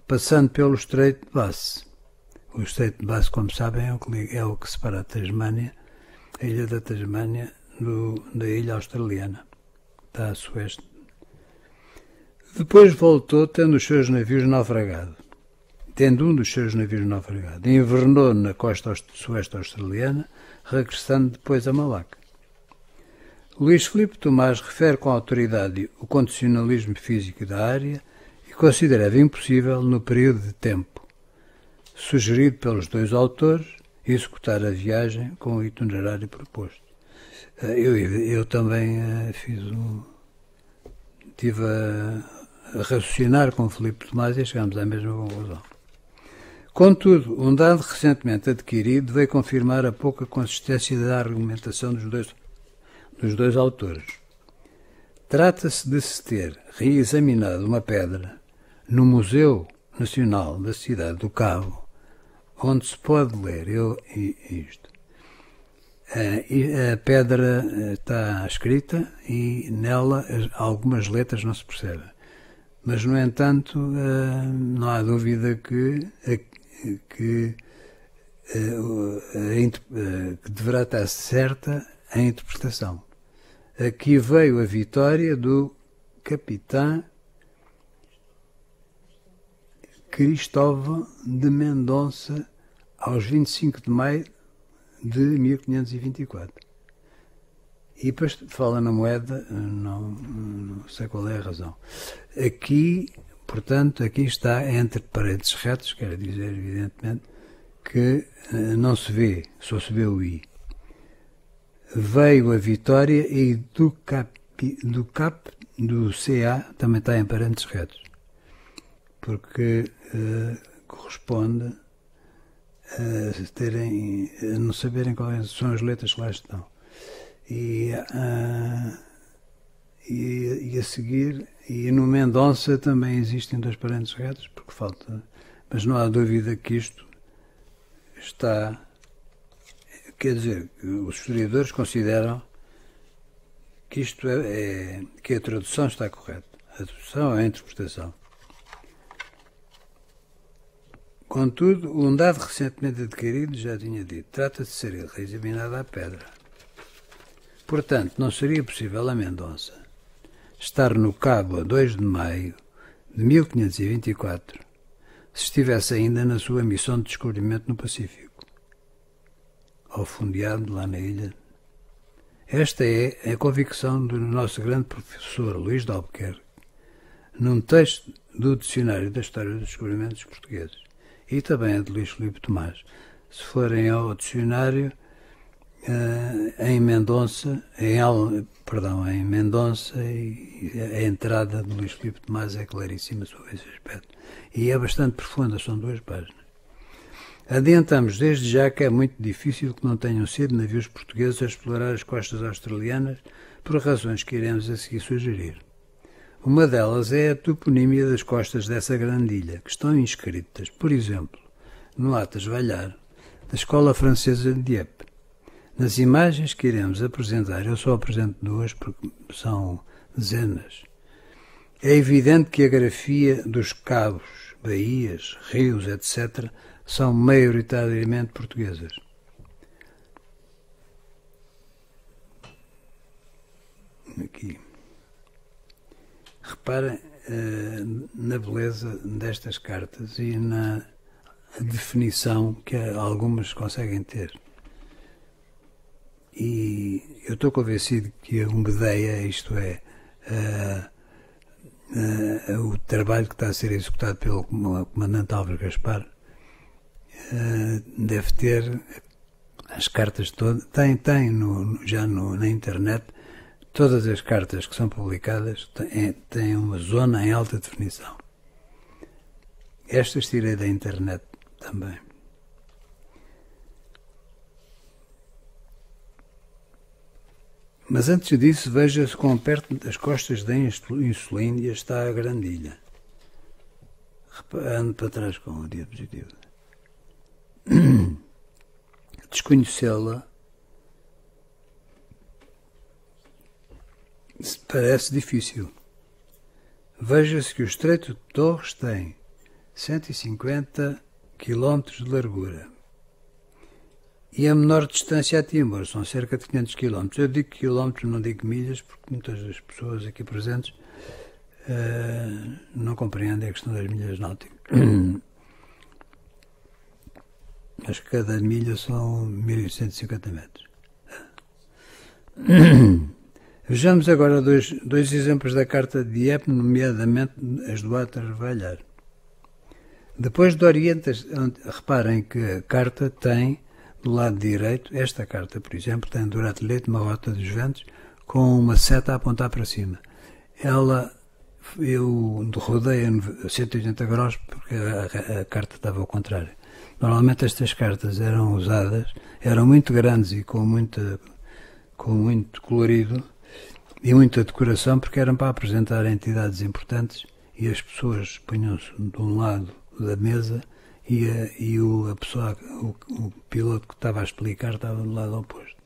passando pelo Estreito de Bass. O Estreito de Bass, como sabem, é o que separa a Tasmânia, a ilha da Tasmânia, da ilha australiana. Está a sueste. Depois voltou, tendo um dos seus navios naufragado. Invernou na costa sueste australiana, regressando depois a Malaca. Luís Filipe Tomás refere com autoridade o condicionalismo físico da área e considerava impossível, no período de tempo sugerido pelos dois autores, executar a viagem com o itinerário proposto. Eu também estive a raciocinar com Filipe Tomás e chegámos à mesma conclusão. Contudo, um dado recentemente adquirido veio confirmar a pouca consistência da argumentação dos dois autores. Trata-se de se ter reexaminado uma pedra no Museu Nacional da Cidade do Cabo, onde se pode ler isto. A pedra está escrita e nela algumas letras não se percebem. Mas, no entanto, não há dúvida que deverá estar certa a interpretação. Aqui veio a vitória do capitão Cristóvão de Mendonça aos 25 de maio de 1524. E depois fala na moeda, não sei qual é a razão. Aqui, portanto, aqui está entre parênteses retos, quer dizer, evidentemente, que não se vê, só se vê o I. Veio a vitória e do CA também está em parênteses retos, porque corresponde a não saberem quais são as letras que lá estão. E E a seguir, e no Mendonça também existem 2 parênteses retos, porque falta. Mas não há dúvida que isto está. Quer dizer, os historiadores consideram que isto que a tradução está correta. A tradução é a interpretação. Contudo, um dado recentemente adquirido, já tinha dito, trata-se de ser reexaminado à pedra. Portanto, não seria possível a Mendonça estar no Cabo a 2 de maio de 1524 se estivesse ainda na sua missão de descobrimento no Pacífico, ou fundeado lá na ilha. Esta é a convicção do nosso grande professor Luís de Albuquerque, num texto do Dicionário da História dos Descobrimentos Portugueses, e também a de Luís Filipe Tomás. Se forem ao dicionário, em Mendonça, em Mendonça, e a entrada de Luís Filipe Tomás é claríssima sobre esse aspecto. E é bastante profunda, são 2 páginas. Adiantamos desde já que é muito difícil que não tenham sido navios portugueses a explorar as costas australianas por razões que iremos a seguir sugerir. Uma delas é a toponímia das costas dessa grande ilha, que estão inscritas, por exemplo, no Atlas Valhar, da Escola Francesa de Dieppe. Nas imagens que iremos apresentar, eu só apresento 2 porque são dezenas. É evidente que a grafia dos cabos, baías, rios, etc., são maioritariamente portuguesas. Aqui. Reparem na beleza destas cartas e na definição que algumas conseguem ter. E eu estou convencido que a Umbedeia, isto é, o trabalho que está a ser executado pelo comandante Álvaro Gaspar, deve ter as cartas todas, tem na internet, todas as cartas que são publicadas têm uma zona em alta definição. Estas tirei da internet também. Mas antes disso, veja-se quão perto das costas da Insulíndia está a grande ilha. Ando para trás com o diapositivo. Desconhecê-la parece difícil. Veja-se que o Estreito de Torres tem 150 km de largura e a menor distância a Timor são cerca de 500 km. Eu digo quilómetros, não digo milhas, porque muitas das pessoas aqui presentes não compreendem a questão das milhas náuticas. Mas cada milha são 1150 metros. Vejamos agora dois exemplos da carta de Dieppe, nomeadamente as do Atlas Valhar. Depois de Oriente, reparem que a carta tem, do lado direito, esta carta, por exemplo, tem do Ratelete uma rota dos ventos com uma seta a apontar para cima. Eu rodei a 180 graus porque a carta estava ao contrário. Normalmente estas cartas eram usadas, eram muito grandes e com muito colorido e muita decoração, porque eram para apresentar entidades importantes e as pessoas punham-se de um lado da mesa e a pessoa, o piloto que estava a explicar estava do lado oposto.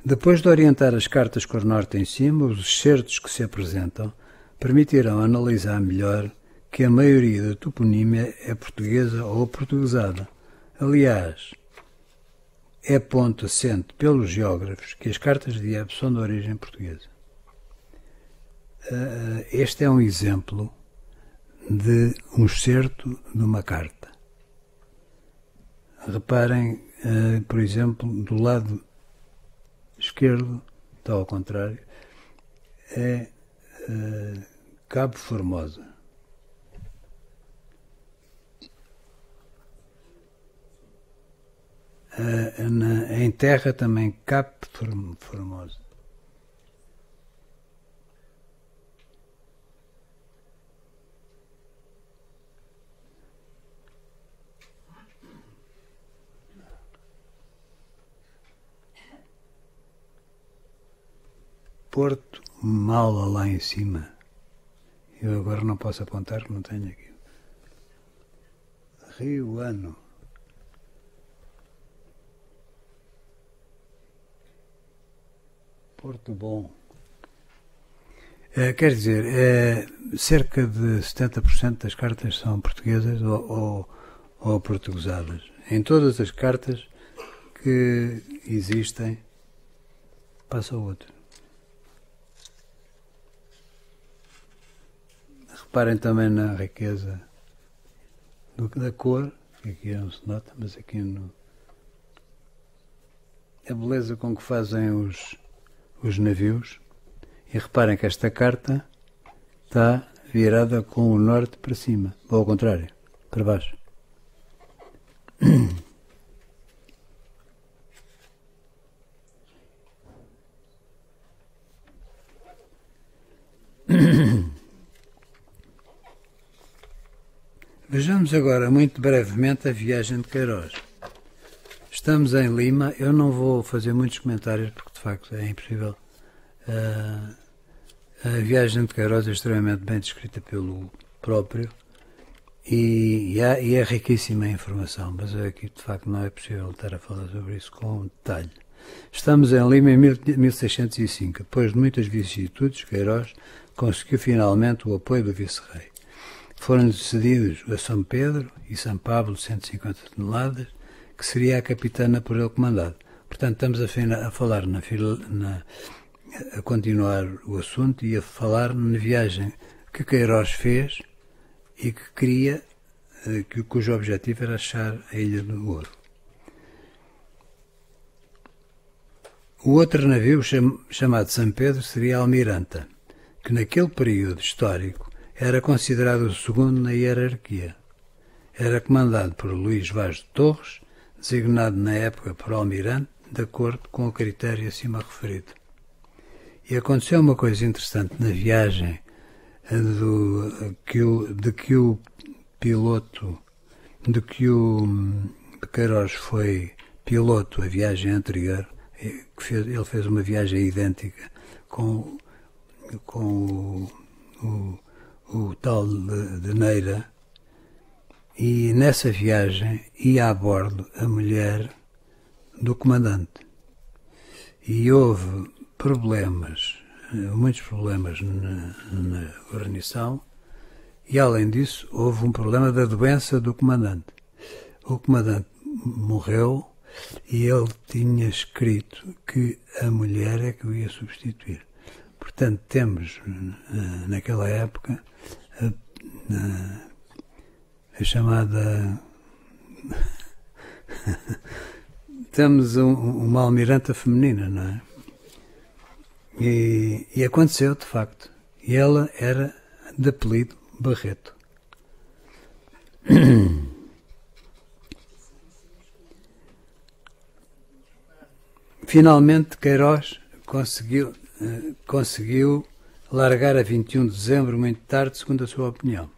Depois de orientar as cartas cor norte em cima, os excertos que se apresentam permitirão analisar melhor que a maioria da toponímia é portuguesa ou portuguesada. Aliás, é ponto assente pelos geógrafos que as cartas de Dieppe são de origem portuguesa. Este é um exemplo de um excerto de uma carta. Reparem, por exemplo, do lado esquerdo, está ao contrário, é Cabo Formosa. Em terra também Cabo Formosa. Porto Mala lá em cima. Eu agora não posso apontar, que não tenho aqui. Rio Ano. Porto Bom. Quer dizer, cerca de 70% das cartas são portuguesas ou portuguesadas. Em todas as cartas que existem, passa o outro. Reparem também na riqueza da cor, que aqui não se nota, mas aqui a beleza com que fazem os navios. E reparem que esta carta está virada com o norte para cima, ou ao contrário, para baixo. Vejamos agora, muito brevemente, a viagem de Queiroz. Estamos em Lima. Eu não vou fazer muitos comentários, porque de facto é impossível. A viagem de Queiroz é extremamente bem descrita pelo próprio e é riquíssima em informação, mas aqui de facto não é possível estar a falar sobre isso com detalhe. Estamos em Lima em 1605. Depois de muitas vicissitudes, Queiroz conseguiu finalmente o apoio do vice-rei. Foram-lhe cedidos a São Pedro e São Pablo 150 toneladas, que seria a capitana por ele comandado. Portanto, estamos a falar a continuar o assunto e a falar na viagem que Queiroz fez e que queria, cujo objetivo era achar a Ilha do Ouro. O outro navio, chamado São Pedro, seria a Almiranta, que naquele período histórico era considerado o segundo na hierarquia. Era comandado por Luís Vaz de Torres, designado na época por almirante, de acordo com o critério acima referido. E aconteceu uma coisa interessante na viagem de que o Queiroz foi piloto a viagem anterior. Ele fez uma viagem idêntica com o tal de Neira, e nessa viagem ia a bordo a mulher do comandante. E houve muitos problemas na guarnição, e além disso houve um problema da doença do comandante. O comandante morreu e ele tinha escrito que a mulher é que o ia substituir. Portanto, temos naquela época a chamada... Temos uma almiranta feminina, não é? E aconteceu, de facto. E ela era de apelido Barreto. Finalmente, Queiroz conseguiu largar a 21 de dezembro, muito tarde, segundo a sua opinião.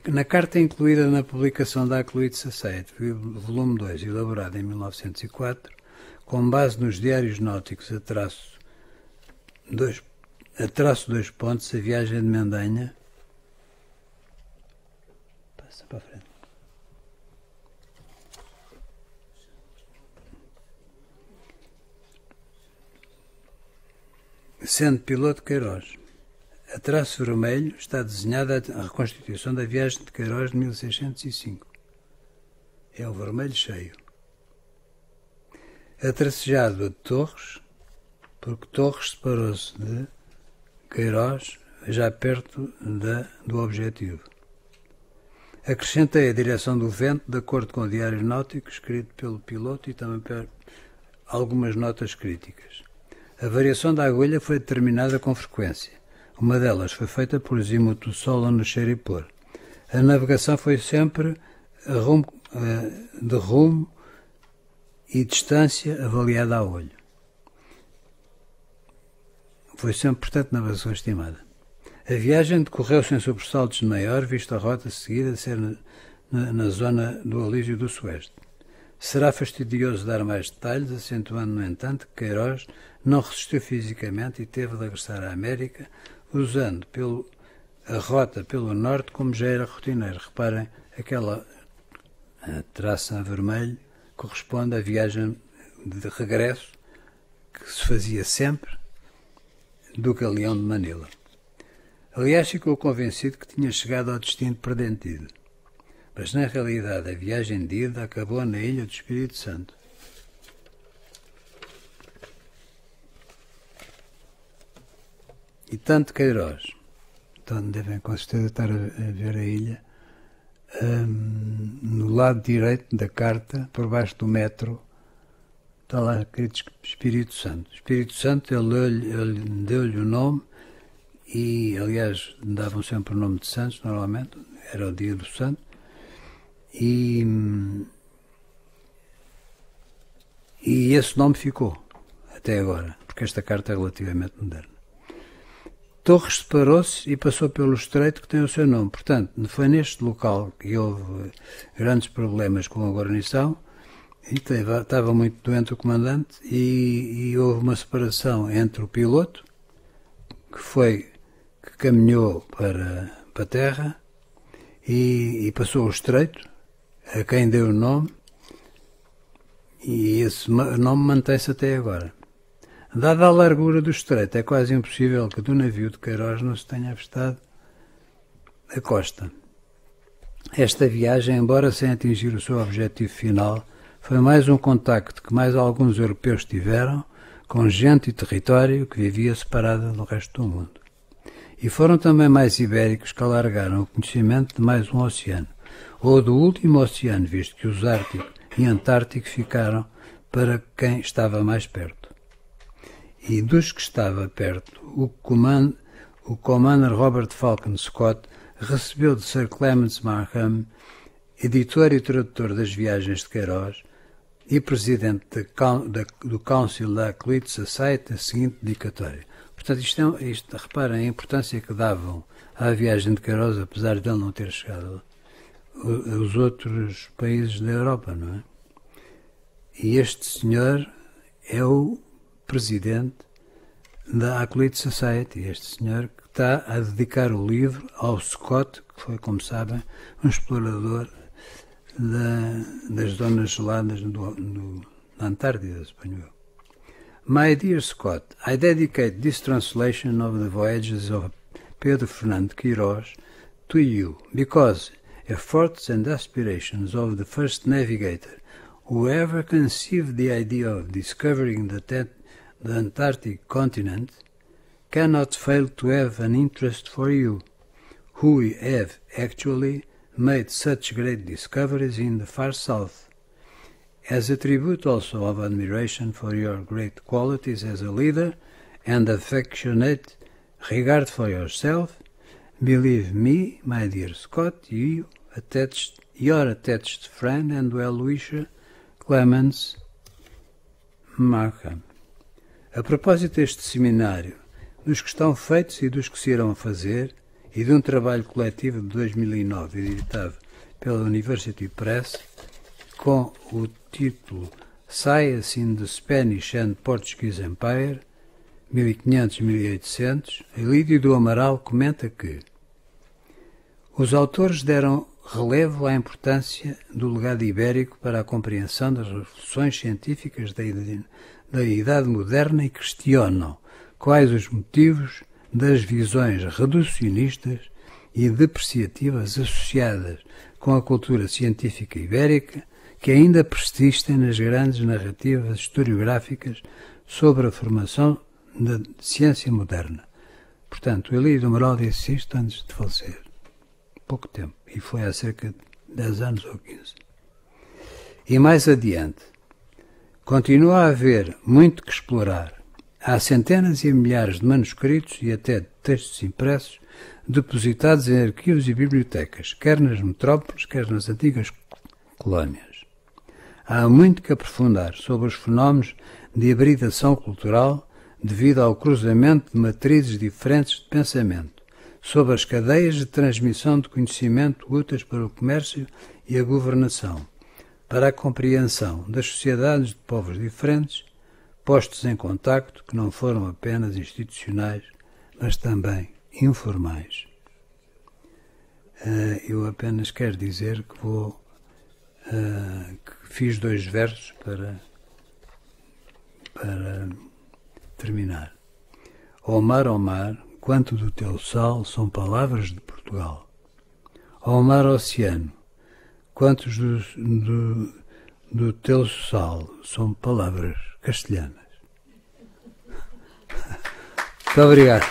Na carta incluída na publicação da Acolhida Society, volume 2, elaborada em 1904, com base nos diários náuticos a traço dois pontos, a viagem de Mendanha. Passa para a frente. Sendo piloto Queiroz. A traço vermelho está desenhada a reconstituição da viagem de Queiroz de 1605. É o vermelho cheio. A tracejado a de Torres, porque Torres separou-se de Queiroz já perto do objetivo. Acrescentei a direção do vento de acordo com o diário náutico escrito pelo piloto e também algumas notas críticas. A variação da agulha foi determinada com frequência. Uma delas foi feita por azimute do sol no Xeripor. A navegação foi sempre de rumo e distância avaliada a olho. Foi sempre, portanto, navegação estimada. A viagem decorreu sem sobressaltos de maior, visto a rota seguida ser na zona do Alígio do Sueste. Será fastidioso dar mais detalhes, acentuando, no entanto, que Queiroz não resistiu fisicamente e teve de regressar à América, usando a rota pelo norte como já era rotineiro. Reparem, aquela traça a vermelho corresponde à viagem de regresso que se fazia sempre do Galeão de Manila. Aliás, ficou convencido que tinha chegado ao destino pretendido. Mas, na realidade, a viagem de ida acabou na Ilha do Espírito Santo. E tanto Queiroz, então devem com certeza estar a ver a ilha, no lado direito da carta, por baixo do metro, está lá escrito Espírito Santo. Espírito Santo, ele deu-lhe o nome e, aliás, davam sempre o nome de Santos, normalmente, era o dia do santo, e esse nome ficou até agora, porque esta carta é relativamente moderna. Torres separou-se e passou pelo estreito que tem o seu nome. Portanto, foi neste local que houve grandes problemas com a guarnição, e estava muito doente o comandante, e houve uma separação entre o piloto, que caminhou para a terra, e passou o estreito, a quem deu o nome, e esse nome mantém-se até agora. Dada a largura do estreito, é quase impossível que do navio de Queiroz não se tenha avistado a costa. Esta viagem, embora sem atingir o seu objetivo final, foi mais um contacto que mais alguns europeus tiveram com gente e território que vivia separada do resto do mundo. E foram também mais ibéricos que alargaram o conhecimento de mais um oceano, ou do último oceano, visto que os Ártico e Antártico ficaram para quem estava mais perto. E dos que estava perto, o Commander Robert Falcon Scott recebeu de Sir Clements Markham, editor e tradutor das viagens de Queiroz e presidente do Council da Acolyte Society, a seguinte dedicatória. Portanto, reparem a importância que davam à viagem de Queiroz, apesar de ele não ter chegado aos outros países da Europa, não é? E este senhor é o presidente da Acolyte Society, este senhor que está a dedicar o livro ao Scott, que foi, como sabem, um explorador das zonas geladas na Antártida, suponho eu. My dear Scott, I dedicate this translation of the voyages of Pedro Fernando Queiroz to you, because efforts and aspirations of the first navigator who ever conceived the idea of discovering the Antarctic continent cannot fail to have an interest for you, who have actually made such great discoveries in the far south. As a tribute also of admiration for your great qualities as a leader and affectionate regard for yourself, believe me, my dear Scott, your attached friend and well-wisher, Clements Markham. A propósito deste seminário, dos que estão feitos e dos que se irão fazer, e de um trabalho coletivo de 2009 editado pela University Press, com o título Science in the Spanish and Portuguese Empire, 1500-1800, Elídio do Amaral comenta que os autores deram relevo à importância do legado ibérico para a compreensão das revoluções científicas da Idade Moderna e questionam quais os motivos das visões reducionistas e depreciativas associadas com a cultura científica ibérica que ainda persistem nas grandes narrativas historiográficas sobre a formação da ciência moderna. Portanto, Elídio do Amaral disse isto antes de falecer. Pouco tempo. E foi há cerca de 10 anos ou 15. E mais adiante, continua a haver muito que explorar. Há centenas e milhares de manuscritos e até de textos impressos depositados em arquivos e bibliotecas, quer nas metrópoles, quer nas antigas colónias. Há muito que aprofundar sobre os fenómenos de hibridação cultural devido ao cruzamento de matrizes diferentes de pensamento, sobre as cadeias de transmissão de conhecimento úteis para o comércio e a governação, para a compreensão das sociedades de povos diferentes, postos em contacto que não foram apenas institucionais, mas também informais. Eu apenas quero dizer que que fiz 2 versos para terminar. Ó mar, quanto do teu sal são palavras de Portugal. Ó mar, oceano, quantos do teu sal são palavras castelhanas. Muito obrigado.